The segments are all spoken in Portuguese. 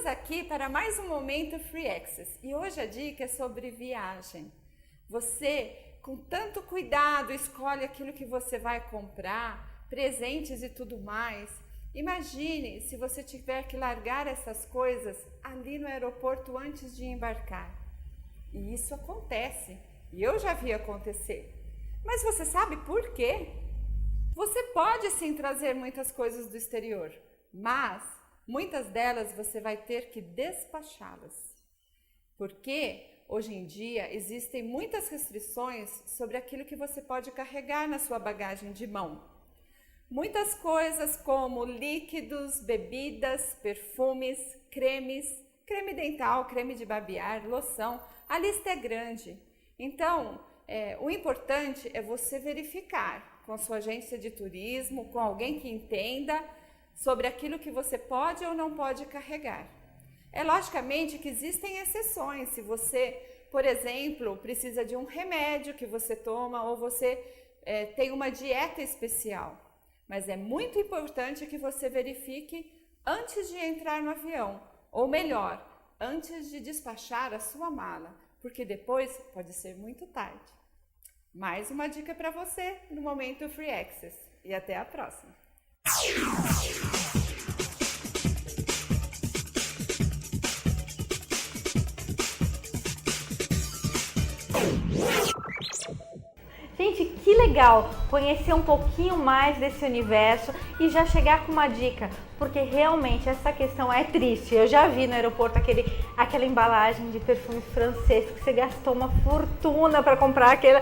aqui para mais um momento Free Access e hoje a dica é sobre viagem. Você, com tanto cuidado, escolhe aquilo que você vai comprar, presentes e tudo mais. Imagine se você tiver que largar essas coisas ali no aeroporto antes de embarcar. E isso acontece, e eu já vi acontecer. Mas você sabe por quê? Você pode sim trazer muitas coisas do exterior, mas muitas delas você vai ter que despachá-las. Porque hoje em dia existem muitas restrições sobre aquilo que você pode carregar na sua bagagem de mão. Muitas coisas como líquidos, bebidas, perfumes, cremes, creme dental, creme de barbear, loção, a lista é grande. Então, o importante é você verificar com sua agência de turismo, com alguém que entenda sobre aquilo que você pode ou não pode carregar. É logicamente que existem exceções, se você, por exemplo, precisa de um remédio que você toma ou você tem uma dieta especial. Mas é muito importante que você verifique antes de entrar no avião, ou melhor, antes de despachar a sua mala, porque depois pode ser muito tarde. Mais uma dica para você no momento Free Access e até a próxima! Gente, que legal conhecer um pouquinho mais desse universo e já chegar com uma dica, porque realmente essa questão é triste. Eu já vi no aeroporto aquela embalagem de perfume francês que você gastou uma fortuna para comprar aquele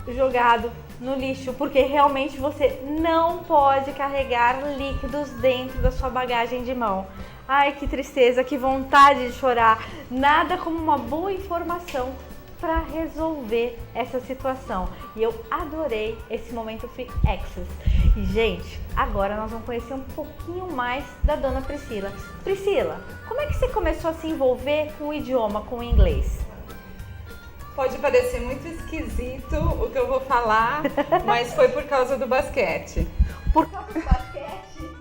jogado no lixo, porque realmente você não pode carregar líquidos dentro da sua bagagem de mão. Ai, que tristeza, que vontade de chorar. Nada como uma boa informação para resolver essa situação. E eu adorei esse momento Free Access. E, gente, agora nós vamos conhecer um pouquinho mais da dona Priscila. Priscila, como é que você começou a se envolver com o idioma, com o inglês? Pode parecer muito esquisito o que eu vou falar, mas foi por causa do basquete. Por causa do basquete?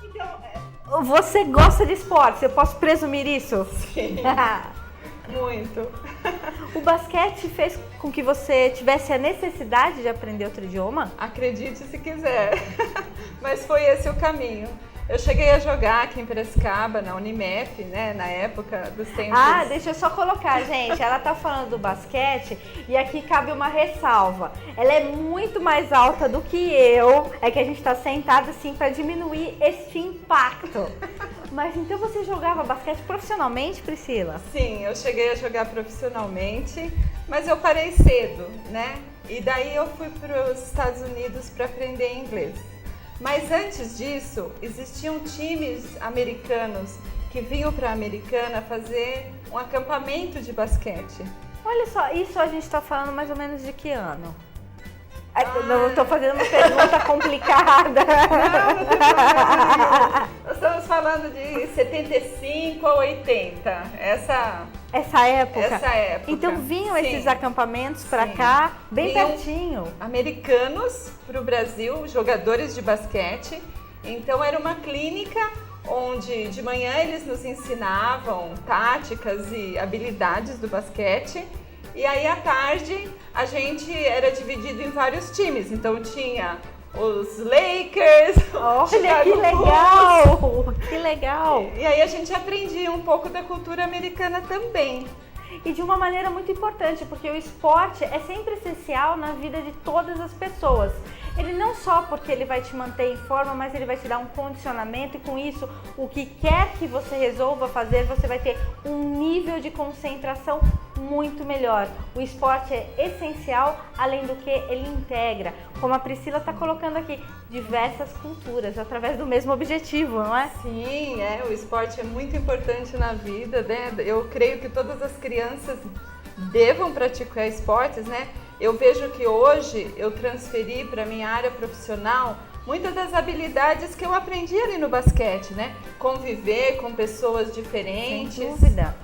Então, você gosta de esporte, eu posso presumir isso? Sim. Muito. O basquete fez com que você tivesse a necessidade de aprender outro idioma? Acredite se quiser, mas foi esse o caminho. Eu cheguei a jogar aqui em Piracicaba, na Unimep, né, na época dos tempos... Ah, deixa eu só colocar, gente, ela tá falando do basquete e aqui cabe uma ressalva. Ela é muito mais alta do que eu, é que a gente tá sentado assim para diminuir este impacto. Mas então você jogava basquete profissionalmente, Priscila? Sim, eu cheguei a jogar profissionalmente, mas eu parei cedo, né? E daí eu fui para os Estados Unidos para aprender inglês. Mas antes disso, existiam times americanos que vinham para a Americana fazer um acampamento de basquete. Olha só, isso a gente está falando mais ou menos de que ano? Não estou fazendo uma pergunta complicada. Não tem problema nenhum. Nós estamos falando de 75 a 80. Essa época? Essa época. Então vinham Sim. esses acampamentos para cá, bem Vinham pertinho. Americanos para o Brasil, jogadores de basquete. Então era uma clínica onde de manhã eles nos ensinavam táticas e habilidades do basquete. E aí à tarde a gente era dividido em vários times. Então tinha os Lakers. Olha, que legal! Que legal! E aí a gente aprendia um pouco da cultura americana também. E de uma maneira muito importante, porque o esporte é sempre essencial na vida de todas as pessoas. Ele não só porque ele vai te manter em forma, mas ele vai te dar um condicionamento e com isso, o que quer que você resolva fazer, você vai ter um nível de concentração muito melhor. O esporte é essencial, além do que ele integra, como a Priscila está colocando aqui, diversas culturas através do mesmo objetivo, não é? Sim, o esporte é muito importante na vida, né? Eu creio que todas as crianças devam praticar esportes, né? Eu vejo que hoje eu transferi para a minha área profissional muitas das habilidades que eu aprendi ali no basquete, né? Conviver com pessoas diferentes. Sem dúvida.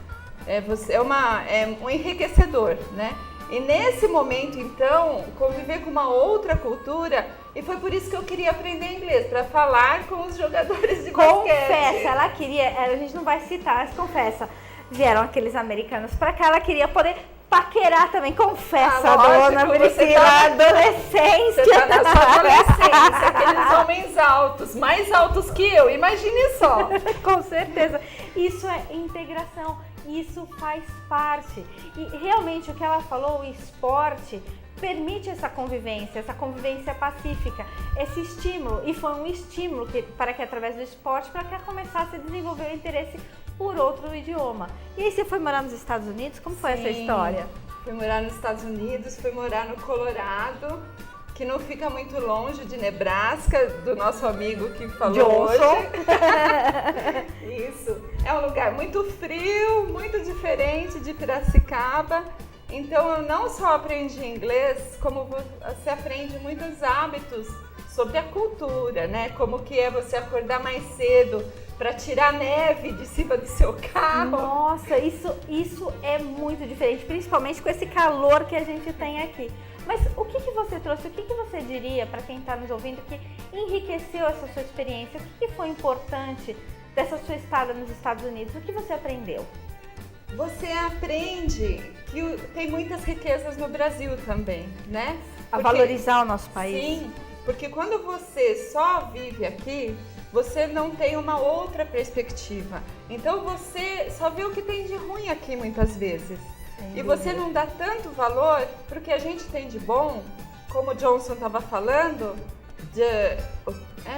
É um enriquecedor, né? E nesse momento, então, conviver com uma outra cultura, e foi por isso que eu queria aprender inglês, para falar com os jogadores de basquete. Confessa, ela queria, a gente não vai citar, mas confessa, vieram aqueles americanos pra cá, ela queria poder paquerar também, confessa, dona Priscila, adolescência. Você tá na sua adolescência, aqueles homens altos, mais altos que eu, imagine só. Com certeza, isso é integração, isso faz parte. E realmente o que ela falou, o esporte permite essa convivência pacífica, esse estímulo. E foi um estímulo para que através do esporte, para que ela começasse a desenvolver o interesse por outro idioma. E aí você foi morar nos Estados Unidos? Como foi essa história? Fui morar nos Estados Unidos, fui morar no Colorado, que não fica muito longe de Nebraska, do nosso amigo que falou Johnson. hoje. Isso. É um lugar muito frio, muito diferente de Piracicaba. Então eu não só aprendi inglês, como você aprende muitos hábitos sobre a cultura, né? Como que é você acordar mais cedo para tirar neve de cima do seu carro. Nossa, isso é muito diferente, principalmente com esse calor que a gente tem aqui. Mas o que você trouxe, o que você diria para quem está nos ouvindo que enriqueceu essa sua experiência? O que foi importante dessa sua estada nos Estados Unidos? O que você aprendeu? Você aprende que tem muitas riquezas no Brasil também, né? A valorizar o nosso país. Sim, porque quando você só vive aqui, você não tem uma outra perspectiva. Então você só vê o que tem de ruim aqui muitas vezes. E você não dá tanto valor para o que a gente tem de bom, como o Johnson estava falando,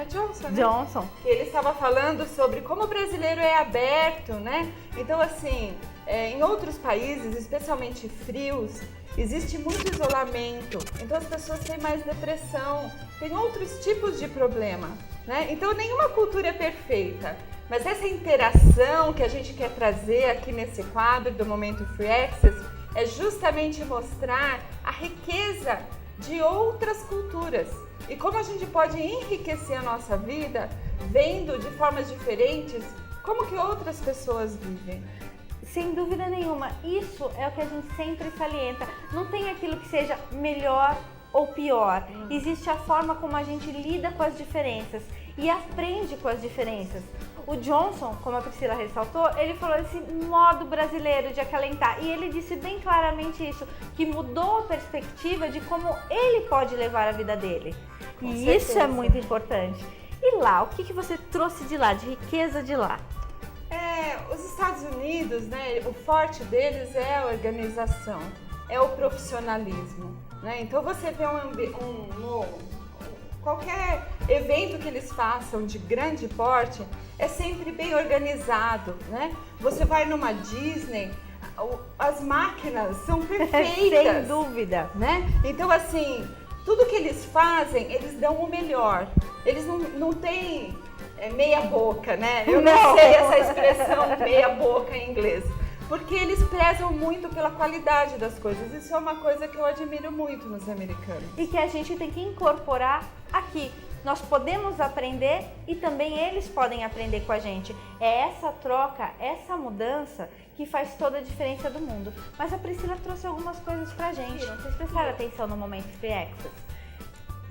Johnson, né? Johnson. Ele estava falando sobre como o brasileiro é aberto, né? Então, assim, em outros países, especialmente frios, existe muito isolamento. Então, as pessoas têm mais depressão, tem outros tipos de problema, né? Então, nenhuma cultura é perfeita. Mas essa interação que a gente quer trazer aqui nesse quadro do Momento Free Access é justamente mostrar a riqueza de outras culturas. E como a gente pode enriquecer a nossa vida vendo de formas diferentes como que outras pessoas vivem. Sem dúvida nenhuma, isso é o que a gente sempre salienta. Não tem aquilo que seja melhor ou pior. Existe a forma como a gente lida com as diferenças e aprende com as diferenças. O Johnson, como a Priscila ressaltou, ele falou esse modo brasileiro de acalentar e ele disse bem claramente isso, que mudou a perspectiva de como ele pode levar a vida dele. Com e certeza. Isso é muito importante. E lá, o que você trouxe de lá, de riqueza de lá? Os Estados Unidos, né, o forte deles é a organização, é o profissionalismo, né? Então você vê qualquer evento que eles façam de grande porte é sempre bem organizado, né? Você vai numa Disney, as máquinas são perfeitas. Sem dúvida. Né? Então, assim, tudo que eles fazem, eles dão o melhor. Eles não têm meia boca, né? Eu não sei essa expressão meia boca em inglês. Porque eles prezam muito pela qualidade das coisas. Isso é uma coisa que eu admiro muito nos americanos. E que a gente tem que incorporar aqui. Nós podemos aprender e também eles podem aprender com a gente. É essa troca, essa mudança que faz toda a diferença do mundo. Mas a Priscila trouxe algumas coisas pra gente. Vocês prestaram atenção no Momento Free Access?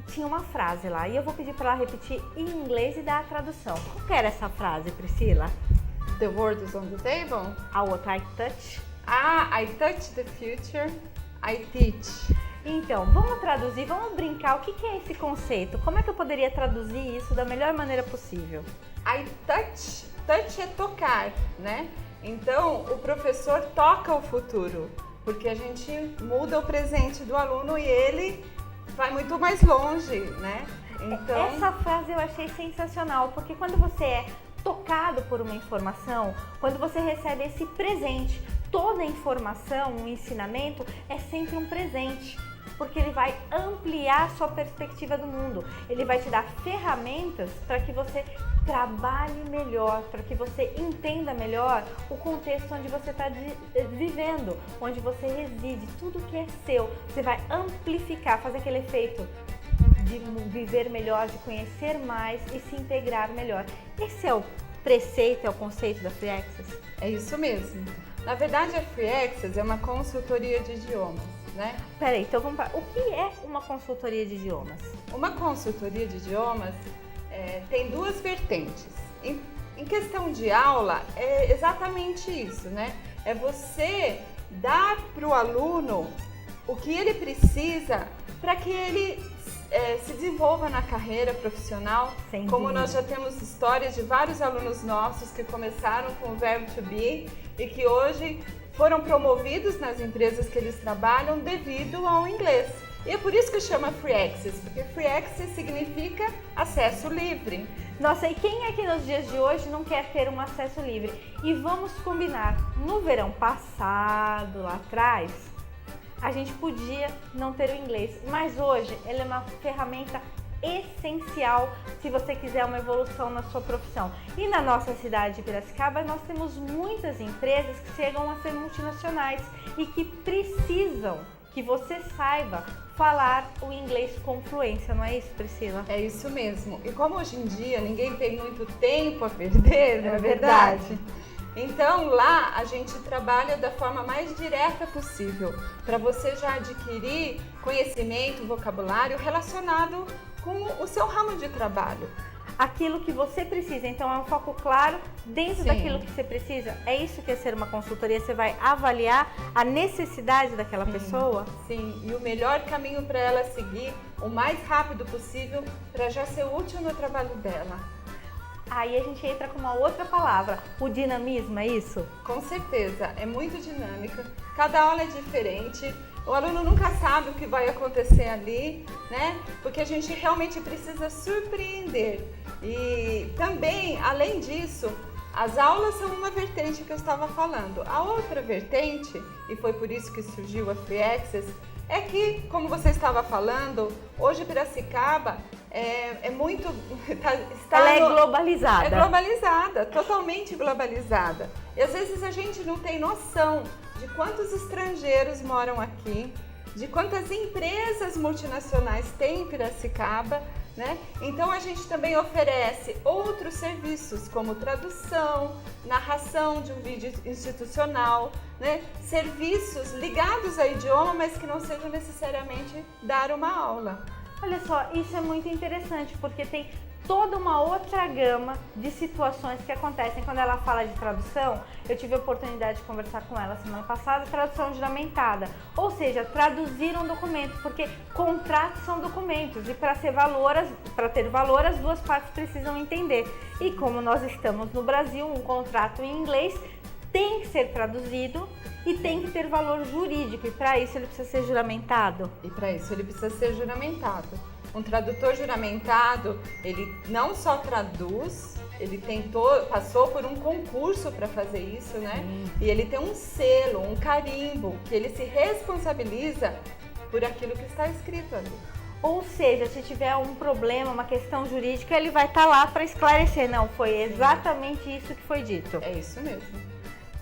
Tinha uma frase lá e eu vou pedir para ela repetir em inglês e dar a tradução. Qual que era essa frase, Priscila? The word is on the table. What I touch. I touch the future, I teach. Então, vamos traduzir, vamos brincar. O que é esse conceito? Como é que eu poderia traduzir isso da melhor maneira possível? I touch é tocar, né? Então, o professor toca o futuro, porque a gente muda o presente do aluno e ele vai muito mais longe, né? Então... Essa frase eu achei sensacional, porque quando você é tocado por uma informação, quando você recebe esse presente, toda informação, um ensinamento é sempre um presente, porque ele vai ampliar a sua perspectiva do mundo, ele vai te dar ferramentas para que você trabalhe melhor, para que você entenda melhor o contexto onde você está vivendo, onde você reside, tudo que é seu, você vai amplificar, fazer aquele efeito de viver melhor, de conhecer mais e se integrar melhor. Esse é o preceito, é o conceito da Free Access? É isso mesmo. Na verdade, a Free Access é uma consultoria de idiomas. né? Peraí, então vamos para... O que é uma consultoria de idiomas? Uma consultoria de idiomas tem duas vertentes. Em questão de aula, é exatamente isso, né? É você dar para o aluno o que ele precisa para que ele se desenvolva na carreira profissional. Sem Como dúvida. nós já temos histórias de vários alunos nossos que começaram com o verbo to be e que hoje foram promovidos nas empresas que eles trabalham devido ao inglês. E é por isso que chama Free Access, porque Free Access significa acesso livre. Nossa, e quem é que nos dias de hoje não quer ter um acesso livre? E vamos combinar, no verão passado, lá atrás, a gente podia não ter o inglês, mas hoje ele é uma ferramenta essencial se você quiser uma evolução na sua profissão. E na nossa cidade de Piracicaba nós temos muitas empresas que chegam a ser multinacionais e que precisam que você saiba falar o inglês com fluência, não é isso, Priscila? É isso mesmo. E como hoje em dia ninguém tem muito tempo a perder, não é verdade? Então lá a gente trabalha da forma mais direta possível para você já adquirir conhecimento, vocabulário relacionado com o seu ramo de trabalho. Aquilo que você precisa, então é um foco claro dentro Sim. daquilo que você precisa. É isso que é ser uma consultoria, você vai avaliar a necessidade daquela pessoa? Sim, e o melhor caminho para ela seguir o mais rápido possível para já ser útil no trabalho dela. Aí a gente entra com uma outra palavra, o dinamismo, é isso? Com certeza, é muito dinâmica, cada aula é diferente, o aluno nunca sabe o que vai acontecer ali, né? Porque a gente realmente precisa surpreender. E também, além disso, as aulas são uma vertente que eu estava falando. A outra vertente, e foi por isso que surgiu a Free Access, é que, como você estava falando, hoje Piracicaba é muito... Ela é globalizada. É globalizada, totalmente globalizada. E às vezes a gente não tem noção de quantos estrangeiros moram aqui, de quantas empresas multinacionais tem em Piracicaba, né? Então a gente também oferece outros serviços como tradução, narração de um vídeo institucional, né? Serviços ligados ao idioma, mas que não sejam necessariamente dar uma aula. Olha só, isso é muito interessante, porque tem toda uma outra gama de situações que acontecem. Quando ela fala de tradução, eu tive a oportunidade de conversar com ela semana passada, tradução juramentada, ou seja, traduzir um documento, porque contratos são documentos e para ter valor as duas partes precisam entender. E como nós estamos no Brasil, um contrato em inglês tem que ser traduzido e tem que ter valor jurídico, e para isso ele precisa ser juramentado. E para isso ele precisa ser juramentado. Um tradutor juramentado, ele não só traduz, ele passou por um concurso para fazer isso, né? E ele tem um selo, um carimbo, que ele se responsabiliza por aquilo que está escrito ali. Ou seja, se tiver um problema, uma questão jurídica, ele vai estar lá para esclarecer. Não, foi exatamente isso que foi dito. É isso mesmo.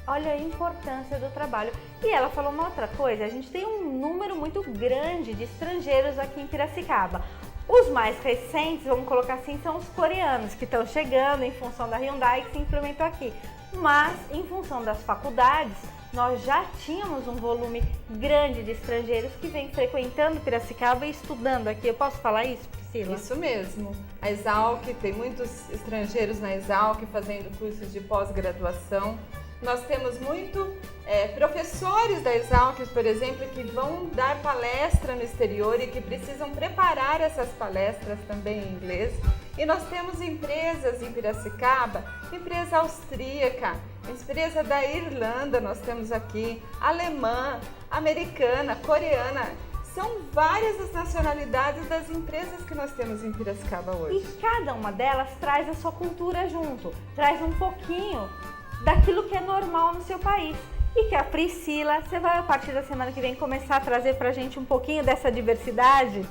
Olha a importância do trabalho. E ela falou uma outra coisa, a gente tem um número muito grande de estrangeiros aqui em Piracicaba. Os mais recentes, vamos colocar assim, são os coreanos que estão chegando em função da Hyundai que se implementou aqui. Mas, em função das faculdades, nós já tínhamos um volume grande de estrangeiros que vem frequentando Piracicaba e estudando aqui. Eu posso falar isso, Priscila? Isso mesmo. A Exalc, tem muitos estrangeiros na Exalc fazendo cursos de pós-graduação. Nós temos professores da Exalc, por exemplo, que vão dar palestra no exterior e que precisam preparar essas palestras também em inglês. E nós temos empresas em Piracicaba, empresa austríaca, empresa da Irlanda nós temos aqui, alemã, americana, coreana. São várias as nacionalidades das empresas que nós temos em Piracicaba hoje. E cada uma delas traz a sua cultura junto, traz um pouquinho daquilo que é normal no seu país. E que a Priscila, você vai a partir da semana que vem começar a trazer pra gente um pouquinho dessa diversidade?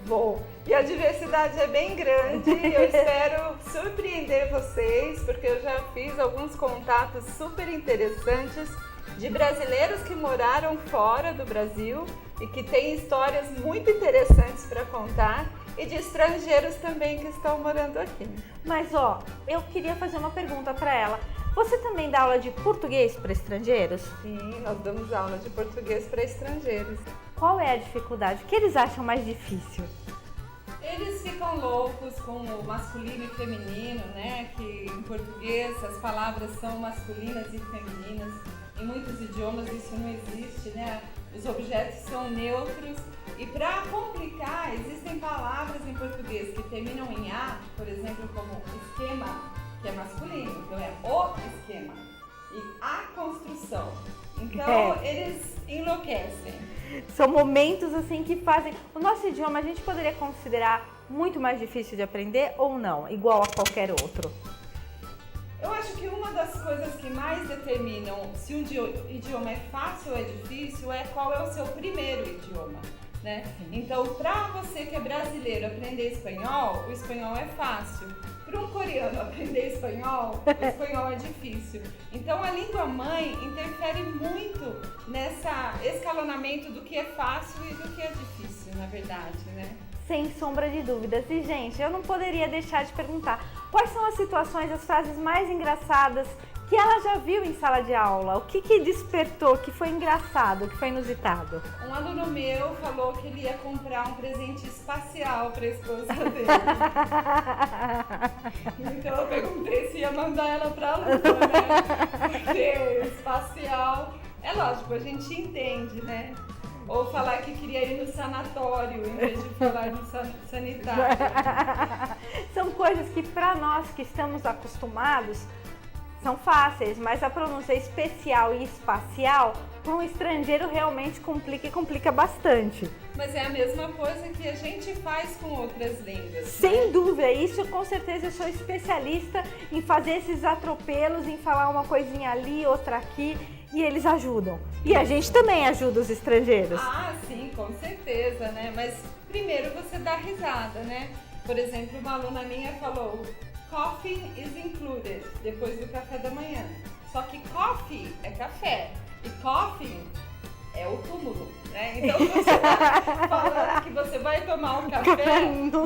Vou. E a diversidade é bem grande, eu espero surpreender vocês, porque eu já fiz alguns contatos super interessantes de brasileiros que moraram fora do Brasil e que têm histórias muito interessantes para contar, e de estrangeiros também que estão morando aqui. Mas ó, eu queria fazer uma pergunta para ela. Você também dá aula de português para estrangeiros? Sim, nós damos aula de português para estrangeiros. Qual é a dificuldade? O que eles acham mais difícil? Eles ficam loucos com o masculino e feminino, né? Que em português as palavras são masculinas e femininas. Em muitos idiomas isso não existe, né? Os objetos são neutros. E para complicar, existem palavras em português que terminam em A, por exemplo, como esquema, que é masculino, então é o esquema. E a construção. Então eles enlouquecem. São momentos assim que fazem... O nosso idioma a gente poderia considerar muito mais difícil de aprender ou não? Igual a qualquer outro? Eu acho que uma das coisas que mais determinam se um idioma é fácil ou é difícil é qual é o seu primeiro idioma, né? Então, para você que é brasileiro aprender espanhol, o espanhol é fácil. Para um coreano aprender espanhol, o espanhol é difícil. Então, a língua mãe interfere muito nessa escalonamento do que é fácil e do que é difícil, na verdade, né? Sem sombra de dúvidas. E, gente, eu não poderia deixar de perguntar quais são as situações, as frases mais engraçadas que ela já viu em sala de aula? O que despertou, que foi engraçado, que foi inusitado? Um aluno meu falou que ele ia comprar um presente espacial para a esposa dele. Então eu perguntei se ia mandar ela para a Lua, né? Porque espacial, é lógico, a gente entende, né? Ou falar que queria ir no sanatório em vez de falar no sanitário. São coisas que para nós que estamos acostumados são fáceis, mas a pronúncia especial e espacial para um estrangeiro realmente complica e complica bastante. Mas é a mesma coisa que a gente faz com outras línguas. Sem dúvida, isso com certeza eu sou especialista em fazer esses atropelos, em falar uma coisinha ali, outra aqui, e eles ajudam. E a gente também ajuda os estrangeiros. Ah, sim, com certeza, né? Mas primeiro você dá risada, né? Por exemplo, uma aluna minha falou: coffee is included, depois do café da manhã. Só que coffee é café e coffee é o túmulo, né? Então você tá falando que você vai tomar um café,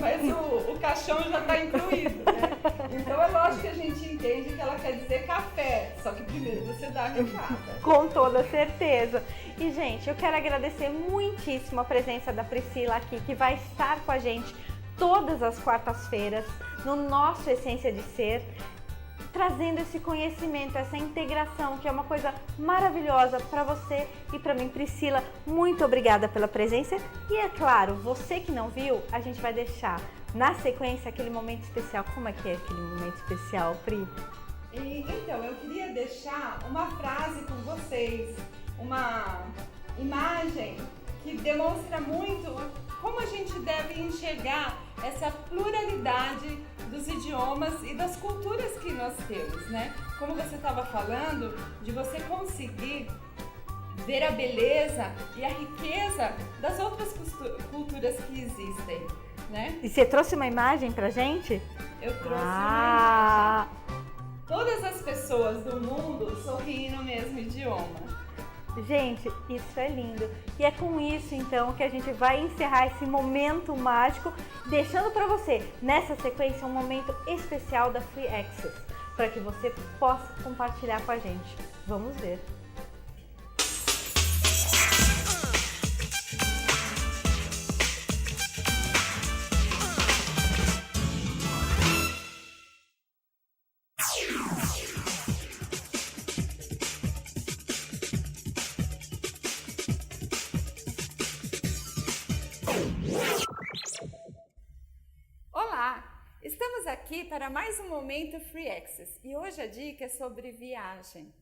mas o caixão já está incluído, né? Então é lógico que a gente entende que ela quer dizer café, só que primeiro você dá a risada. Com toda certeza. E, gente, eu quero agradecer muitíssimo a presença da Priscila aqui, que vai estar com a gente todas as quartas-feiras no nosso Essência de Ser, trazendo esse conhecimento, essa integração, que é uma coisa maravilhosa para você e para mim. Priscila, muito obrigada pela presença. E é claro, você que não viu, a gente vai deixar na sequência aquele momento especial. Como é que é aquele momento especial, Pri? Então, eu queria deixar uma frase com vocês, uma imagem que demonstra muito como a gente deve enxergar essa pluralidade dos idiomas e das culturas que nós temos, né? Como você estava falando, de você conseguir ver a beleza e a riqueza das outras culturas que existem, né? E você trouxe uma imagem pra gente? Eu trouxe uma imagem. Todas as pessoas do mundo sorriem no mesmo idioma. Gente, isso é lindo. E é com isso, então, que a gente vai encerrar esse momento mágico, deixando para você, nessa sequência, um momento especial da Free Access, para que você possa compartilhar com a gente. Vamos ver. Estamos aqui para mais um momento Free Access e hoje a dica é sobre viagem.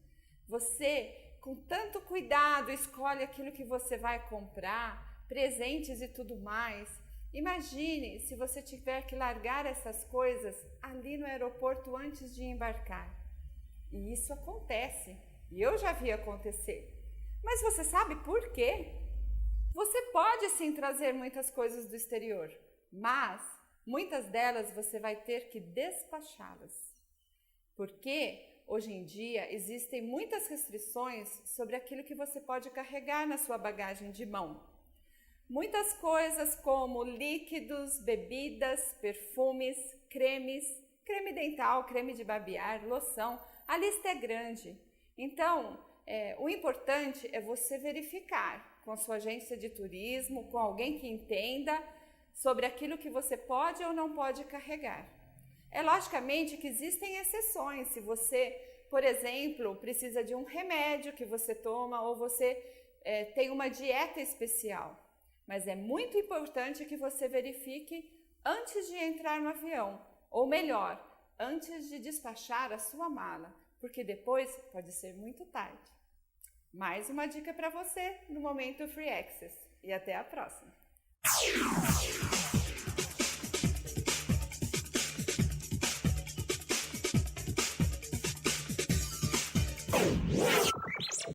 Você, com tanto cuidado, escolhe aquilo que você vai comprar, presentes e tudo mais. Imagine se você tiver que largar essas coisas ali no aeroporto antes de embarcar. E isso acontece, e eu já vi acontecer. Mas você sabe por quê? Você pode sim trazer muitas coisas do exterior, mas muitas delas você vai ter que despachá-las. Porque hoje em dia existem muitas restrições sobre aquilo que você pode carregar na sua bagagem de mão. Muitas coisas como líquidos, bebidas, perfumes, cremes, creme dental, creme de barbear, loção, a lista é grande. Então, o importante é você verificar com sua agência de turismo, com alguém que entenda sobre aquilo que você pode ou não pode carregar. É logicamente que existem exceções. Se você, por exemplo, precisa de um remédio que você toma ou você tem uma dieta especial. Mas é muito importante que você verifique antes de entrar no avião, ou melhor, antes de despachar a sua mala, porque depois pode ser muito tarde. Mais uma dica para você no Momento Free Access e até a próxima!